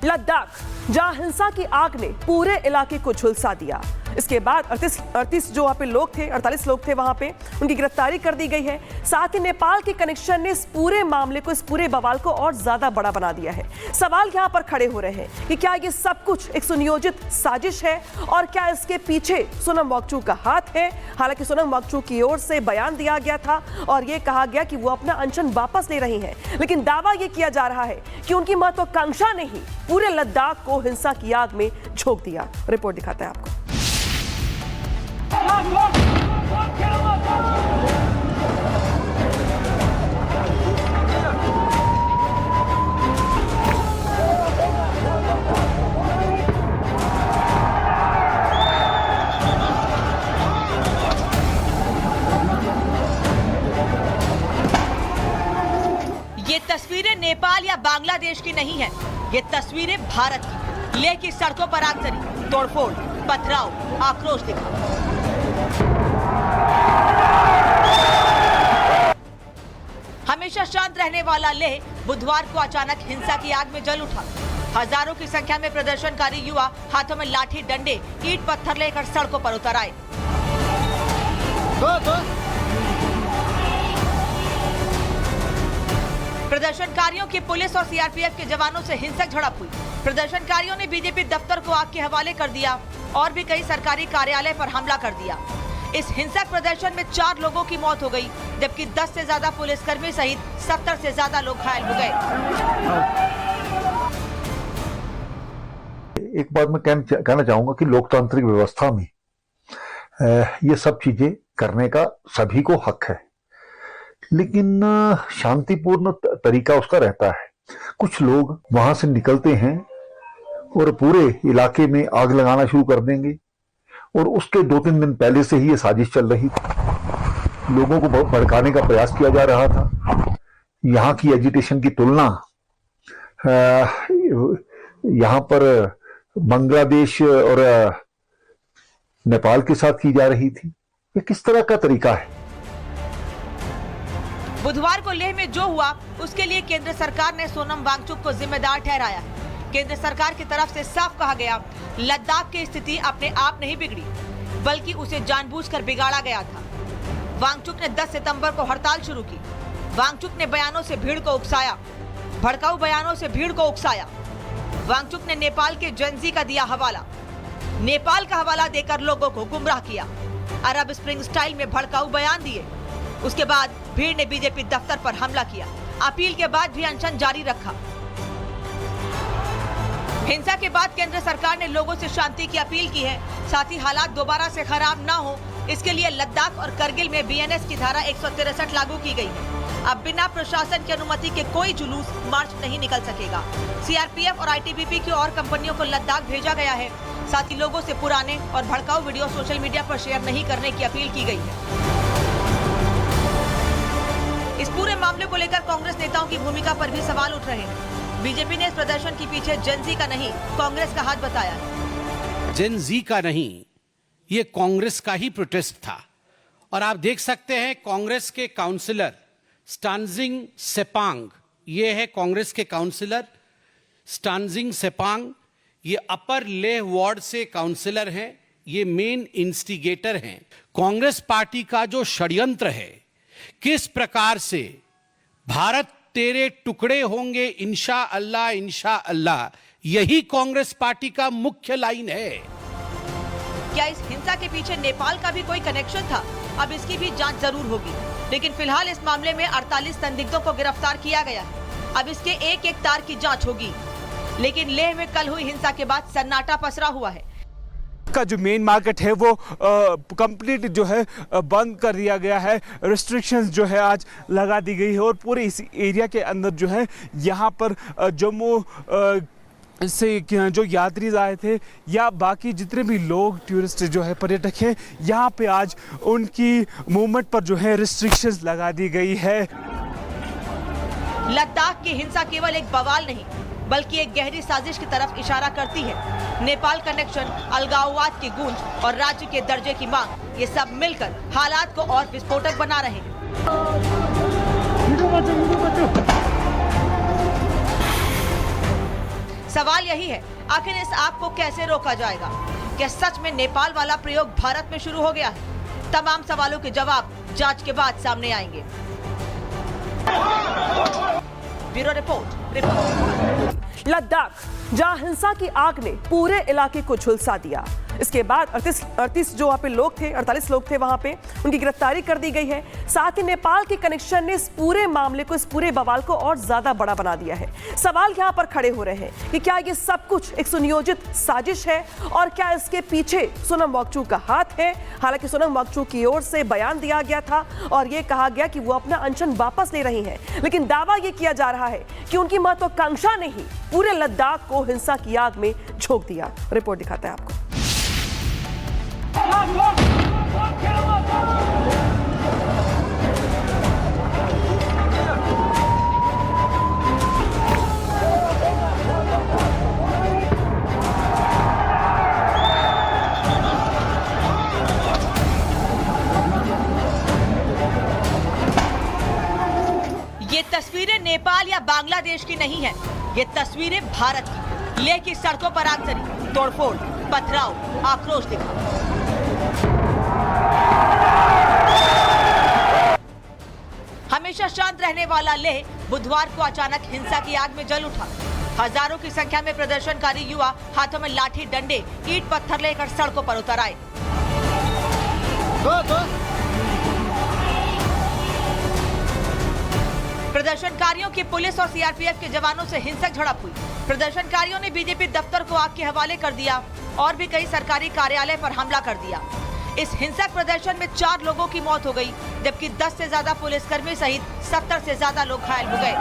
लद्दाख, जहां हिंसा की आग ने पूरे इलाके को झुलसा दिया। इसके बाद 38 जो वहां पे लोग थे, 48 लोग थे वहां पे, उनकी गिरफ्तारी कर दी गई है। साथ ही नेपाल के कनेक्शन ने इस पूरे मामले को, इस पूरे बवाल को और ज्यादा बड़ा बना दिया है। सवाल यहां पर खड़े हो रहे हैं कि क्या ये सब कुछ एक सुनियोजित साजिश है और क्या इसके पीछे सोनम वांगचुक का हाथ है। हालांकि सोनम वांगचुक की ओर से बयान दिया गया था और यह कहा गया कि वो अपना अनशन वापस ले रही हैं, लेकिन दावा यह किया जा रहा है कि उनकी महत्वाकांक्षा ने ही पूरे लद्दाख को हिंसा की आग में झोंक दिया। रिपोर्ट दिखाते हैं आपको। ये तस्वीरें नेपाल या बांग्लादेश की नहीं है, ये तस्वीरें भारत की। लेह की सड़कों पर आगजनी, तोड़फोड़, पथराव, आक्रोश दिखा। हमेशा शांत रहने वाला लेह बुधवार को अचानक हिंसा की आग में जल उठा। हजारों की संख्या में प्रदर्शनकारी युवा हाथों में लाठी, डंडे, ईंट पत्थर लेकर सड़कों पर उतर आए। प्रदर्शनकारियों की पुलिस और सीआरपीएफ के जवानों से हिंसक झड़प हुई। प्रदर्शनकारियों ने बीजेपी दफ्तर को आग के हवाले कर दिया और भी कई सरकारी कार्यालय पर हमला कर दिया। इस हिंसक प्रदर्शन में 4 लोगों की मौत हो गई, जबकि 10 से ज्यादा पुलिसकर्मी सहित 70 से ज्यादा लोग घायल हो गए। एक बात मैं कहना चाहूंगा कि लोकतांत्रिक व्यवस्था में ये सब चीजें करने का सभी को हक है, लेकिन शांतिपूर्ण तरीका उसका रहता है। कुछ लोग वहां से निकलते हैं और पूरे इलाके में आग लगाना शुरू कर देंगे, और उसके 2-3 दिन पहले से ही ये साजिश चल रही थी। लोगों को भड़काने का प्रयास किया जा रहा था। यहाँ की एजिटेशन की तुलना यहाँ पर बांग्लादेश और नेपाल के साथ की जा रही थी। ये किस तरह का तरीका है? बुधवार को लेह में जो हुआ उसके लिए केंद्र सरकार ने सोनम वांगचुक को जिम्मेदार ठहराया है। केंद्र सरकार की तरफ से साफ कहा गया, लद्दाख की स्थिति अपने आप नहीं बिगड़ी, बल्कि उसे जानबूझकर बिगाड़ा गया था। वांगचुक ने 10 सितंबर को हड़ताल शुरू की। वांगचुक ने बयानों से भीड़ को उकसाया, भड़काऊ बयानों से भीड़ को उकसाया। वांगचुक ने नेपाल के जेनजी का दिया हवाला, नेपाल का हवाला देकर लोगों को गुमराह किया। अरब स्प्रिंग स्टाइल में भड़काऊ बयान दिए। उसके बाद भीड़ ने बीजेपी दफ्तर पर हमला किया। अपील के बाद भी अनशन जारी रखा। हिंसा के बाद केंद्र सरकार ने लोगों से शांति की अपील की है। साथ ही हालात दोबारा से खराब ना हो, इसके लिए लद्दाख और करगिल में बीएनएस की धारा 163 लागू की गई है। अब बिना प्रशासन की अनुमति के कोई जुलूस, मार्च नहीं निकल सकेगा। सीआरपीएफ और आईटीबीपी की और कंपनियों को लद्दाख भेजा गया है। साथ ही लोगों से पुराने और भड़काऊ वीडियो सोशल मीडिया पर शेयर नहीं करने की अपील की गई है। इस पूरे मामले को लेकर कांग्रेस नेताओं की भूमिका पर भी सवाल उठ रहे हैं। बीजेपी ने इस प्रदर्शन के पीछे जेनजी का नहीं, कांग्रेस का हाथ बताया है। जेनजी का नहीं, ये कांग्रेस का ही प्रोटेस्ट था। और आप देख सकते हैं कांग्रेस के काउंसलर स्टानजिंग सेपांग, ये है कांग्रेस के काउंसलर स्टानजिंग सेपांग, ये अपर लेह वार्ड से काउंसलर हैं, ये मेन इंस्टिगेटर हैं। कांग्रेस पार्टी का जो षड्यंत्र है, किस प्रकार से भारत तेरे टुकड़े होंगे इंशा अल्लाह, यही कांग्रेस पार्टी का मुख्य लाइन है। क्या इस हिंसा के पीछे नेपाल का भी कोई कनेक्शन था? अब इसकी भी जांच जरूर होगी, लेकिन फिलहाल इस मामले में 48 संदिग्धों को गिरफ्तार किया गया है। अब इसके एक एक तार की जांच होगी। लेकिन लेह में कल हुई हिंसा के बाद सन्नाटा पसरा हुआ है। का जो मेन मार्केट है वो कंप्लीट जो है बंद कर दिया गया है। रिस्ट्रिक्शंस जो है आज लगा दी गई है और पूरे इस एरिया के अंदर जो है यहाँ पर जम्मू से जो यात्री आए थे या बाकी जितने भी लोग टूरिस्ट जो है पर्यटक हैं, यहाँ पे आज उनकी मूवमेंट पर जो है रिस्ट्रिक्शंस लगा दी गई है। लद्दाख की हिंसा केवल एक बवाल नहीं, बल्कि एक गहरी साजिश की तरफ इशारा करती है। नेपाल कनेक्शन, अलगाववाद की गूंज और राज्य के दर्जे की मांग, ये सब मिलकर हालात को और विस्फोटक बना रहे हैं। सवाल यही है, आखिर इस आग को कैसे रोका जाएगा? क्या सच में नेपाल वाला प्रयोग भारत में शुरू हो गया है? तमाम सवालों के जवाब जांच के बाद सामने आएंगे। Bureau report. लद्दाख, जहां हिंसा की आग ने पूरे इलाके को झुलसा दिया। इसके बाद 38 जो वहां पे लोग थे, 48 लोग थे वहां पे, उनकी गिरफ्तारी कर दी गई है। साथ ही नेपाल के कनेक्शन ने इस पूरे मामले को, इस पूरे बवाल को और ज्यादा बड़ा बना दिया है। सवाल यहां पर खड़े हो रहे हैं कि क्या ये सब कुछ एक सुनियोजित साजिश है और क्या इसके पीछे सोनम वांगचुक का हाथ है? हालांकि सोनम वांगचुक की ओर से बयान दिया गया था और यह कहा गया कि वो अपना अनशन वापस ले रही हैं, लेकिन दावा यह किया जा रहा है कि उनकी महत्वाकांक्षा ने ही पूरे लद्दाख को हिंसा की आग में झोंक दिया। रिपोर्ट दिखाते हैं आपको। ये तस्वीरें नेपाल या बांग्लादेश की नहीं है, ये तस्वीरें भारत की। लेह की सड़कों पर आगजनी, तोड़फोड़, पथराव, आक्रोश दिखा। हमेशा शांत रहने वाला लेह बुधवार को अचानक हिंसा की आग में जल उठा। हजारों की संख्या में प्रदर्शनकारी युवा हाथों में लाठी, डंडे, ईंट पत्थर लेकर सड़कों पर उतर आए। प्रदर्शनकारियों की पुलिस और सीआरपीएफ के जवानों से हिंसक झड़प हुई। प्रदर्शनकारियों ने बीजेपी दफ्तर को आग के हवाले कर दिया और भी कई सरकारी कार्यालय पर हमला कर दिया। इस हिंसक प्रदर्शन में 4 लोगों की मौत हो गई, जबकि 10 से ज्यादा पुलिसकर्मी सहित 70 से ज्यादा लोग घायल हो गए।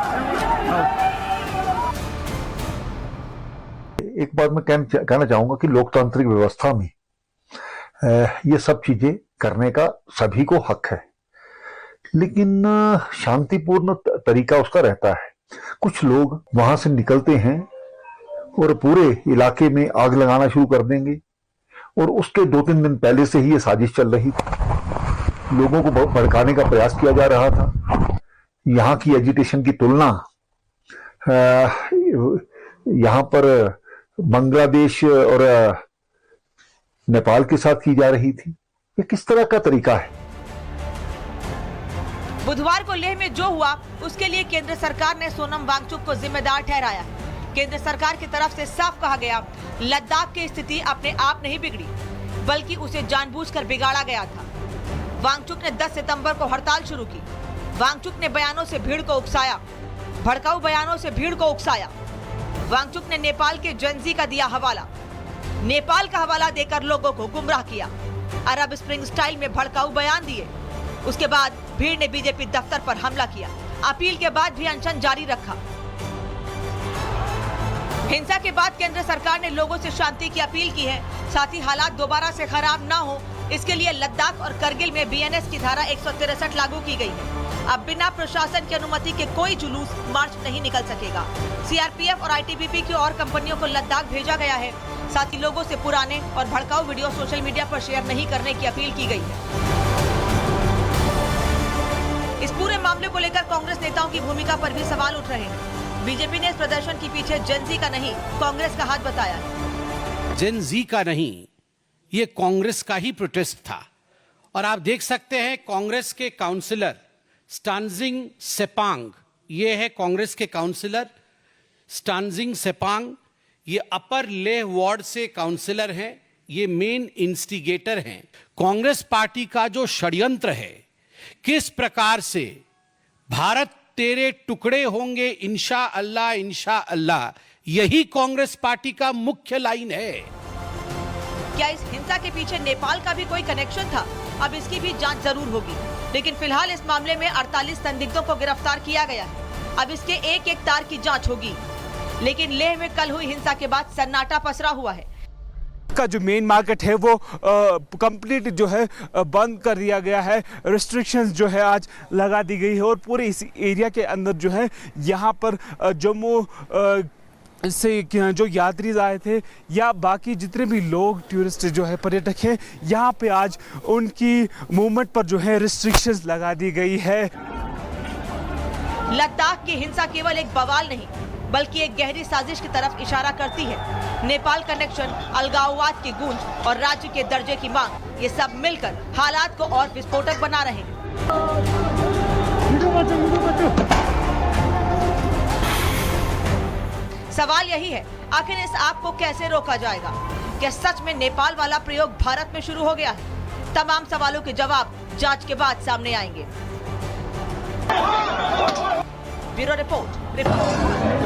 एक बात मैं कहना चाहूंगा कि लोकतांत्रिक व्यवस्था में ये सब चीजें करने का सभी को हक है, लेकिन शांतिपूर्ण तरीका उसका रहता है। कुछ लोग वहां से निकलते हैं और पूरे इलाके में आग लगाना शुरू कर देंगे, और उसके 2-3 दिन पहले से ही ये साजिश चल रही थी। लोगों को भड़काने का प्रयास किया जा रहा था। यहाँ की एजिटेशन की तुलना यहाँ पर बांग्लादेश और नेपाल के साथ की जा रही थी। ये किस तरह का तरीका है? बुधवार को लेह में जो हुआ उसके लिए केंद्र सरकार ने सोनम वांगचुक को जिम्मेदार ठहराया है। केंद्र सरकार की तरफ से साफ कहा गया, लद्दाख की स्थिति अपने आप नहीं बिगड़ी, बल्कि उसे जानबूझकर बिगाड़ा गया था। वांगचुक ने 10 सितंबर को हड़ताल शुरू की। वांगचुक ने बयानों से भीड़ को उकसाया, भड़काऊ बयानों से भीड़ को उकसाया। वांगचुक ने नेपाल के जेनजी का दिया हवाला, नेपाल का हवाला देकर लोगों को गुमराह किया। अरब स्प्रिंग स्टाइल में भड़काऊ बयान दिए। उसके बाद भीड़ ने बीजेपी दफ्तर पर हमला किया। अपील के बाद भी अनशन जारी रखा। हिंसा के बाद केंद्र सरकार ने लोगों से शांति की अपील की है। साथ ही हालात दोबारा से खराब ना हो, इसके लिए लद्दाख और करगिल में बीएनएस की धारा 163 लागू की गई है। अब बिना प्रशासन की अनुमति के कोई जुलूस मार्च नहीं निकल सकेगा। सीआरपीएफ और आईटीबीपी की और कंपनियों को लद्दाख भेजा गया है। साथ ही लोगों से पुराने और भड़काऊ वीडियो सोशल मीडिया पर शेयर नहीं करने की अपील की गई है। इस पूरे मामले को लेकर कांग्रेस नेताओं की भूमिका पर भी सवाल उठ रहे हैं। बीजेपी ने इस प्रदर्शन के पीछे जेनजी का नहीं, कांग्रेस का हाथ बताया है। जेनजी का नहीं, ये कांग्रेस का ही प्रोटेस्ट था। और आप देख सकते हैं कांग्रेस के काउंसलर स्टानजिंग सेपांग, ये है कांग्रेस के काउंसलर स्टानजिंग सेपांग। ये अपर लेह वार्ड से काउंसलर हैं, ये मेन इंस्टिगेटर हैं। कांग्रेस पार्टी का जो षड्यंत्र है, किस प्रकार से भारत तेरे टुकड़े होंगे इंशा अल्लाह, यही कांग्रेस पार्टी का मुख्य लाइन है। क्या इस हिंसा के पीछे नेपाल का भी कोई कनेक्शन था? अब इसकी भी जांच जरूर होगी। लेकिन फिलहाल इस मामले में 48 संदिग्धों को गिरफ्तार किया गया है। अब इसके एक एक तार की जांच होगी। लेकिन लेह में कल हुई हिंसा के बाद सन्नाटा पसरा हुआ है। का जो मेन मार्केट है वो कंप्लीट जो है बंद कर दिया गया है। रिस्ट्रिक्शंस जो है आज लगा दी गई है और पूरे इस एरिया के अंदर जो है यहाँ पर जम्मू से जो यात्री आए थे या बाकी जितने भी लोग टूरिस्ट जो है पर्यटक हैं, यहाँ पे आज उनकी मूवमेंट पर जो है रिस्ट्रिक्शंस लगा दी गई है। लद्दाख की हिंसा केवल एक बवाल नहीं बल्कि एक गहरी साजिश की तरफ इशारा करती है। नेपाल कनेक्शन, अलगाववाद की गूंज और राज्य के दर्जे की मांग, ये सब मिलकर हालात को और विस्फोटक बना रहे हैं। सवाल यही है, आखिर इस आग को कैसे रोका जाएगा? क्या सच में नेपाल वाला प्रयोग भारत में शुरू हो गया है? तमाम सवालों के जवाब जांच के बाद सामने आएंगे। Bureau report.